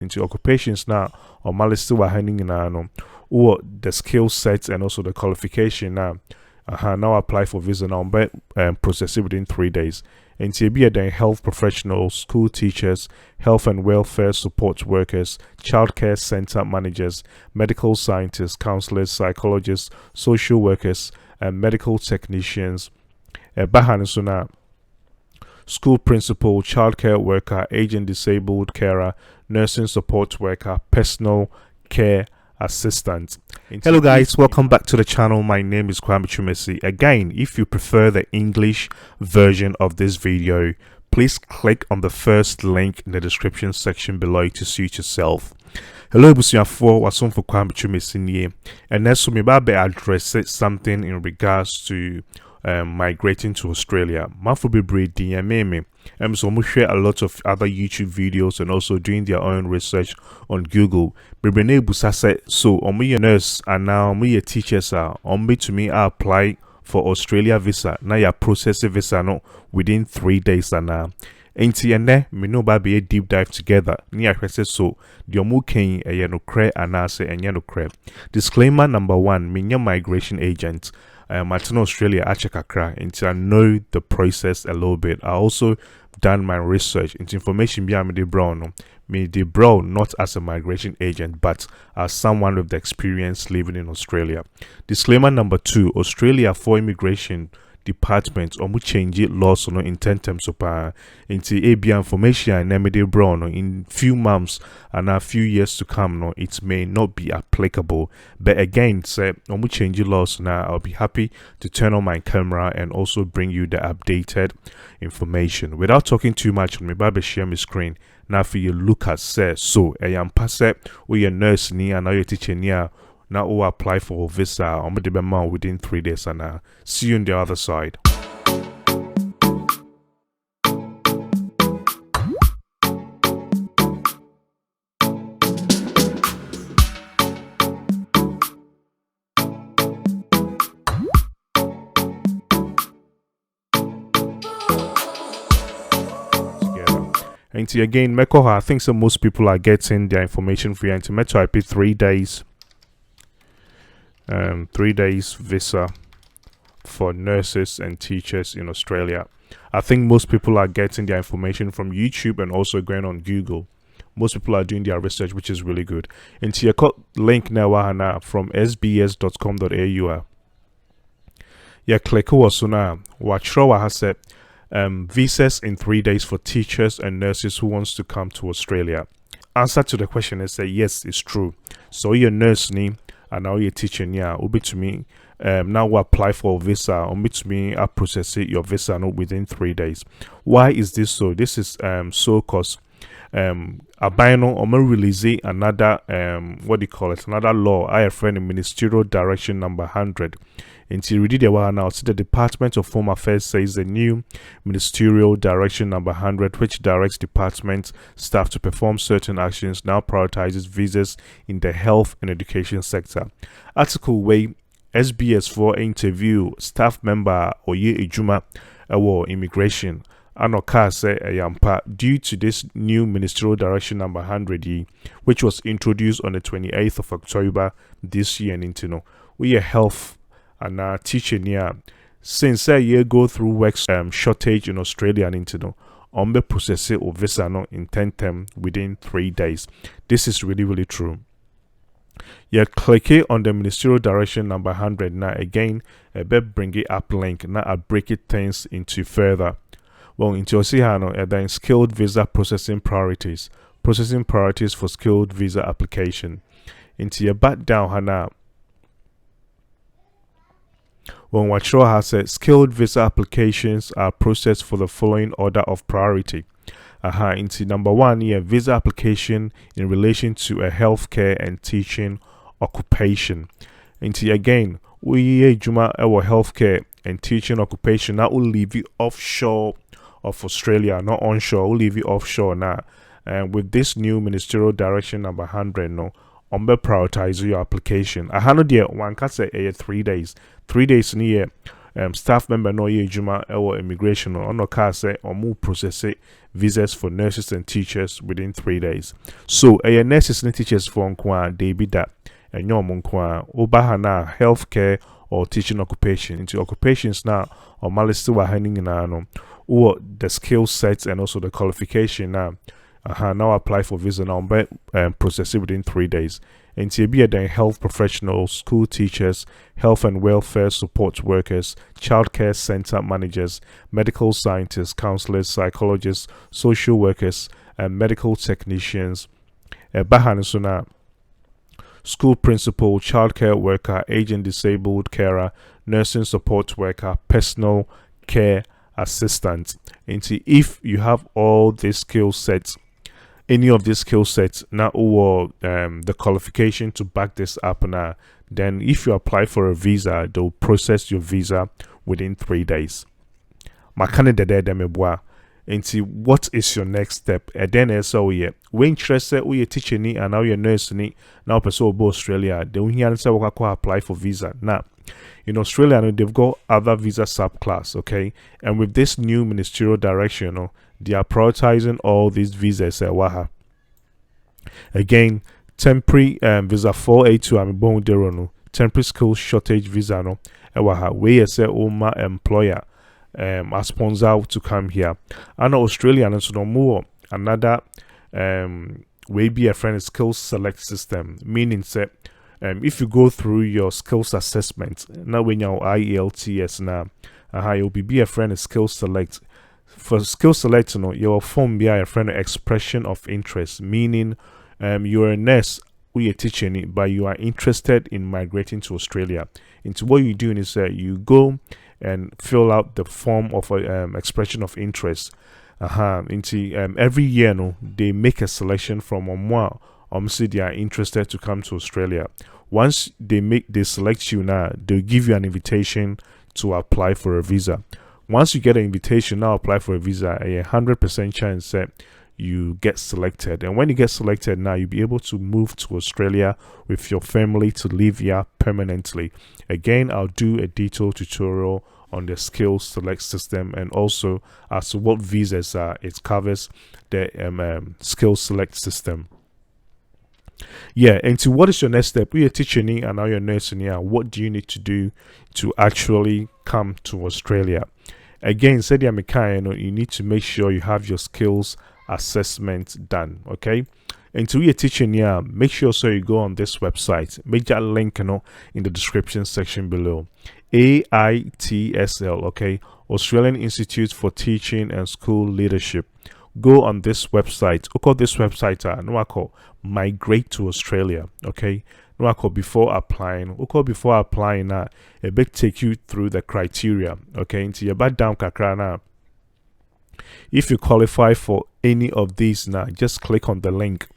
into occupations now or malice wa handing no or the skill sets and also the qualification now. Now apply for visa now, but process it within 3 days. And to be then health professionals, school teachers, health and welfare support workers, childcare center managers, medical scientists, counselors, psychologists, social workers, and medical technicians. Bahanasuna, school principal, childcare worker, agent disabled carer, nursing support worker, personal care assistant. Hello guys, welcome back to the channel. My name is Kwame Chumesi. Again, if you prefer the English version of this video, please click on the first link in the description section below to suit yourself. Hello busuafo, wasum for Kwame Chumesi nie. And next we may address something in regards to migrating to Australia. Mafubi breed meme. So we share a lot of other YouTube videos and also doing their own research on Google. So your nurse and now me teachers are to me apply for Australia visa. Now you process visa no within 3 days and now. And me no be a deep dive together. Near so the omu ken a no cre and no cre. Disclaimer number 1, me migration agent. Martin Australia Achakakra until I know the process a little bit. I also done my research into information behind me de brown not as a migration agent but as someone with the experience living in Australia. Disclaimer number 2, Australia for immigration department or change laws no in terms of into ABI information and de brown in few months and a few years to come no it may not be applicable, but again say change laws now. I'll be happy to turn on my camera and also bring you the updated information without talking too much. On my share my screen now for you look at say so I am pass or your nurse ni and your teacher near now we'll apply for a visa on the within 3 days and see you on the other side. And again, Mekoha, I think so most people are getting their information free and to Metro IP 3 days. 3 days visa for nurses and teachers in Australia. I think most people are getting their information from YouTube and also going on Google. Most people are doing their research, which is really good. And to your link now from sbs.com.au. Yeah, click also now. Wachrawa has said visas in 3 days for teachers and nurses who wants to come to Australia. Answer to the question is say yes, it's true. So your nurse name and now you're teaching to me now we apply for a visa or to me I process it your visa no within 3 days. Why is this so? This is so cause abino or release another what do you call it, another law AHPRA ministerial direction number 100. Until we did a while now, see the Department of Home Affairs says the new ministerial direction number 100, which directs department staff to perform certain actions, now prioritizes visas in the health and education sector. Article way SBS for interview staff member Oye Ejuma or immigration. Anoka say yampa due to this new ministerial direction number 100 which was introduced on the 28th of October this year and into no we a health and teaching since a year go through work shortage in Australia and into no be process or visa no in 10 term within 3 days. This is really true. Yeah, click it on the ministerial direction number 100 now again bring it up link now I break it things into further. Well, into Osihano then skilled visa processing priorities for skilled visa application. Into your back down hana when Wachro has said skilled visa applications are processed for the following order of priority. Into number 1 visa application in relation to a healthcare and teaching occupation. Into again we Juma our healthcare and teaching occupation that will leave you offshore of Australia, not onshore, will leave you offshore now. And with this new ministerial direction number 100 no prioritize your application. I had no one can say 3 days. 3 days in a year. staff member no ye juma or immigration or no car say or move process visas for nurses and teachers within 3 days. So nurses and teachers for nkwa they be that and your nkwa obahana healthcare or teaching occupation into occupations now or malice wa hanging no or the skill sets and also the qualification now now apply for visa now but process it within 3 days. And to be then health professionals, school teachers, health and welfare support workers, childcare center managers, medical scientists, counselors, psychologists, social workers, and medical technicians. Bahanasuna, school principal, childcare worker, agent disabled carer, nursing support worker, personal care assistant. And if you have all these skill sets, any of these skill sets now or the qualification to back this up now, then if you apply for a visa, they'll process your visa within 3 days. Makane dede demeboa. Enti what is your next step? Then so yeah, we interested we teacher ni and now your nurse ni now person obo Australia. They will hear say we apply for visa. Now in Australia, they've got other visa subclass, okay? And with this new ministerial direction, they are prioritizing all these visas. Again, temporary visa 482 I'm born there, temporary skill shortage visa no. Where say my employer a sponsor to come here. And Australia and so no more another way be a friend skill select system, meaning say if you go through your skills assessment, now when your IELTS now, you'll be a friend skill select. For skill select, your form be a friend expression of interest, meaning you're a nurse, you're teaching, but you are interested in migrating to Australia. Into what you're doing is you go and fill out the form of expression of interest. Into every year, they make a selection from one. Say they are interested to come to Australia. Once they select you now, they'll give you an invitation to apply for a visa. Once you get an invitation, now apply for a visa, a 100% chance that you get selected. And when you get selected now, you'll be able to move to Australia with your family to live here permanently. Again, I'll do a detailed tutorial on the skill select system and also as to what visas are. It covers the skill select system. Yeah, and to what is your next step? You're teaching and now you're nursing here. What do you need to do to actually come to Australia? Again, said you need to make sure you have your skills assessment done. Okay, and to your teaching here, make sure so you go on this website. Make that link in the description section below. AITSL, okay, Australian Institute for Teaching and School Leadership. Go on this website. Call this website migrate to Australia. Okay, before applying. Before applying now, a bit take you through the criteria. Okay, into your back down kakra now. If you qualify for any of these now, just click on the link.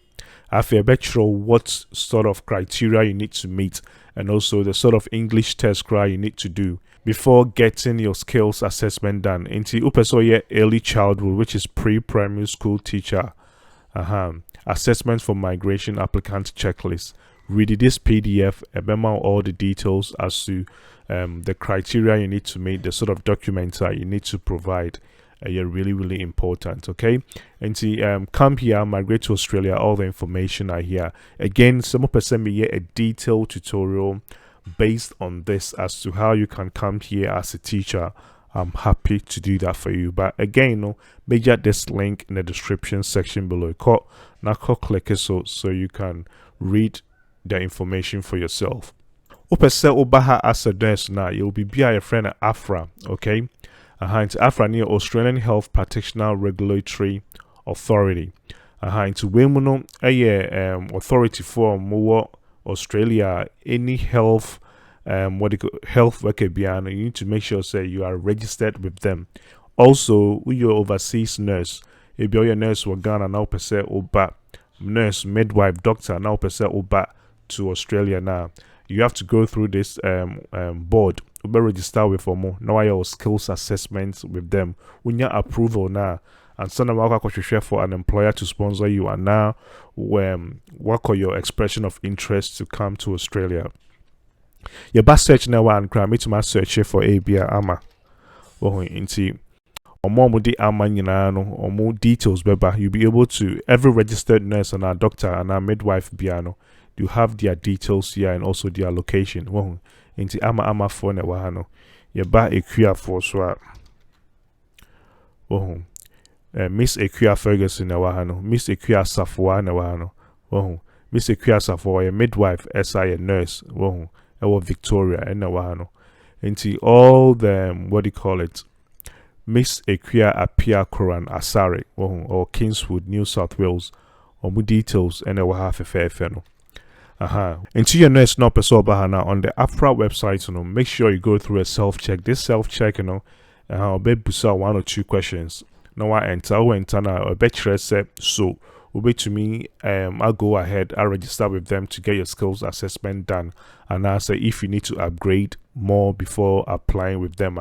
After a bit show what sort of criteria you need to meet and also the sort of English test you need to do before getting your skills assessment done. Into upesoye early childhood, which is pre-primary school teacher. Assessment for migration applicant checklist. Read this PDF and all the details as to the criteria you need to meet, the sort of documents that you need to provide. You're really important. Okay, and to come here, migrate to Australia, all the information are here. Again, some person may a detailed tutorial based on this as to how you can come here as a teacher. I'm happy to do that for you. But again, make this link in the description section below. Click it so you can read the information for yourself. Opese obaha as a nurse now, you'll be a friend at AHPRA. Okay, into AHPRA near Australian Health Practitioner Regulatory Authority. Into Wemuno authority for more Australia any health health worker beyond. You need to make sure say you are registered with them. Also, your overseas nurse, if you're a nurse or Ghana now per se oba nurse, midwife, doctor now per se oba to Australia now. You have to go through this board. Uber register with for more. Now your skills assessments with them. When you approval now. And so now for an employer to sponsor you and now work on your expression of interest to come to Australia. Your best search now one cry me to my search for ABA ama. Oh, into or the ama nyina no or more details beba. You'll be able to every registered nurse and our doctor and our midwife biano. You have their details here and also their location. Oh, into ama for ne wahano. Your ba equia for so. Oh, Miss Equia Ferguson na wahano. Miss Equia Safwa na wahano. Oh, Miss Equia Safwa a midwife, SI a nurse. Oh, Victoria and na wahano. Into all the what do you call it? Miss Equia Apia Koran Asare or Kingswood, New South Wales. Or more details and I will have a fair feno. Into your nurse no person bahana on the AHPRA website, make sure you go through a self-check. This self-check, I'll be busa 1 or 2 questions. Now I enter na a better set so to me I'll go ahead, I'll register with them to get your skills assessment done, and I'll say if you need to upgrade more before applying with them.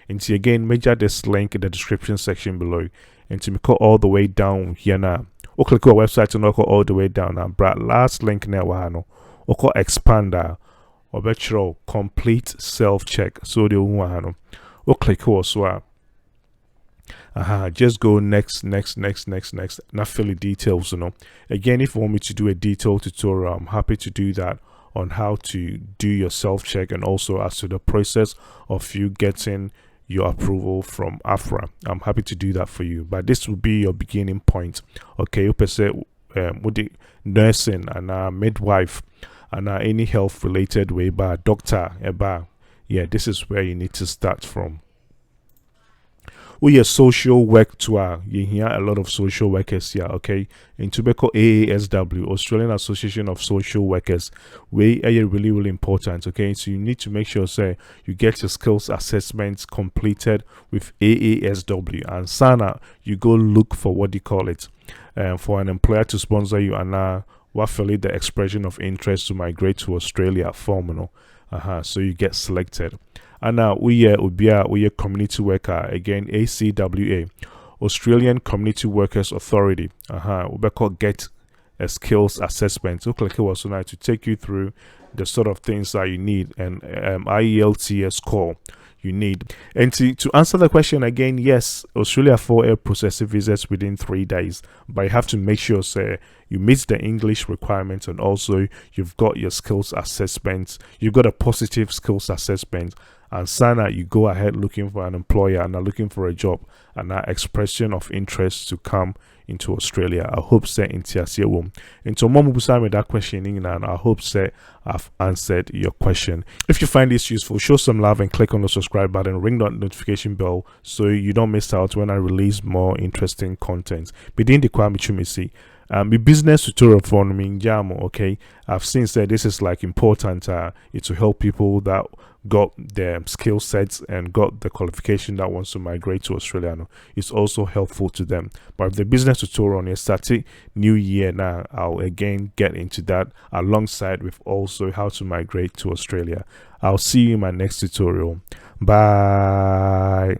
And see again, measure this link in the description section below, and to me go all the way down here now. Or click our website and go all the way down now. But last link now wahano. Or call expander or better complete self-check. So the wahano. Or click also. Just go next. Not fill the details, Again, if you want me to do a detailed tutorial, I'm happy to do that on how to do your self-check and also as to the process of you getting your approval from AHPRA. I'm happy to do that for you, but this will be your beginning point. Okay, you per se with the nursing and midwife and any health related way, but doctor, yeah, this is where you need to start from. We are social work tour. You hear a lot of social workers here, okay? In Tobacco AASW, Australian Association of Social Workers, we are really important, okay? So you need to make sure, say, you get your skills assessments completed with AASW, and Sana, you go look for what you call it, for an employer to sponsor you, and what fill the expression of interest to migrate to Australia form, so you get selected. And now we are community worker again, ACWA, Australian Community Workers Authority. We call get a skills assessment. So click here so now to take you through the sort of things that you need, and IELTS score you need. And to answer the question again, yes, Australia for air processing visas within 3 days, but you have to make sure, say, you meet the English requirements, and also you've got your skills assessments, you've got a positive skills assessment, and Sana, you go ahead looking for an employer and are looking for a job, and that expression of interest to come into Australia. I hope say in Tiasia womb. And so mom with that question, and I hope say I've answered your question. If you find this useful, show some love and click on the subscribe button, ring that notification bell so you don't miss out when I release more interesting content. Within the Kwame Chumisi. The business tutorial for me in Jamo, okay? I've seen said this is like important it to help people that got their skill sets and got the qualification that wants to migrate to Australia. It's also helpful to them. But if the business tutorial on a starting new year now, I'll again get into that alongside with also how to migrate to Australia. I'll see you in my next tutorial. Bye.